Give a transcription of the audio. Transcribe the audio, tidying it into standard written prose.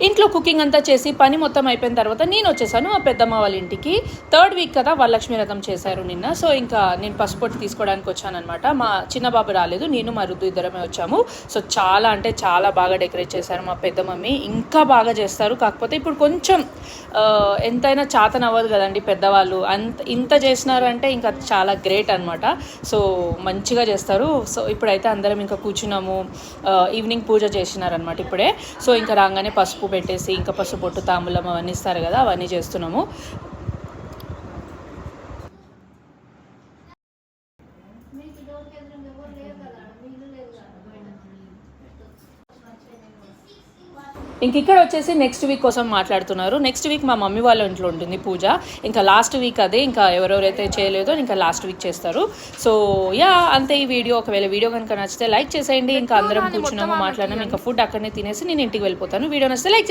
ఇంట్లో కుకింగ్ అంతా చేసి పని మొత్తం అయిపోయిన తర్వాత నేను వచ్చేసాను మా పెద్దమ్మ వాళ్ళ ఇంటికి. 3rd వీక్ కదా వరలక్ష్మి వ్రతం చేశారు నిన్న. సో ఇంకా నేను పసుపొట్టు తీసుకోవడానికి వచ్చానమాట. మా చిన్న బాబు రాలేదు, నేను మా రుద్దు ఇద్దరమే వచ్చాము. సో చాలా అంటే చాలా బాగా డెకరేట్ చేశారు మా పెద్ద మమ్మీ. ఇంకా బాగా చేస్తారు, కాకపోతే ఇప్పుడు కొంచెం ఎంతైనా చాతన అవ్వదు కదండి పెద్దవాళ్ళు. ఇంత చేసినారంటే ఇంకా చాలా గ్రేట్ అనమాట. సో మంచిగా చేస్తారు. సో ఇప్పుడైతే అందరం ఇంకా కూర్చున్నాము. ఈవినింగ్ పూజ చేసినారనమాట ఇప్పుడే. సో ఇంకా రాగానే పసుపు పెట్టేసి ఇంకా పసుపు బొట్టు తాంబూలం అవన్నీ ఇస్తారు కదా, అవన్నీ చేస్తున్నాము. ఇంక ఇక్కడ వచ్చేసి నెక్స్ట్ వీక్ కోసం మాట్లాడుతున్నారు. నెక్స్ట్ వీక్ మా మమ్మీ వాళ్ళ ఇంట్లో ఉంటుంది పూజ. ఇంకా లాస్ట్ వీక్ అదే, ఇంకా ఎవరెవరైతే చేయలేదో ఇంకా లాస్ట్ వీక్ చేస్తారు. సో యా అంతే ఈ వీడియో. ఒకవేళ వీడియో కనుక నచ్చితే లైక్ చేసేయండి. ఇంకా అందరం కూర్చున్నాము, మాట్లాడినాము. ఇంకా ఫుడ్ అక్కడనే తినేసి నేను ఇంటికి వెళ్ళిపోతాను. వీడియో నచ్చితే లైక్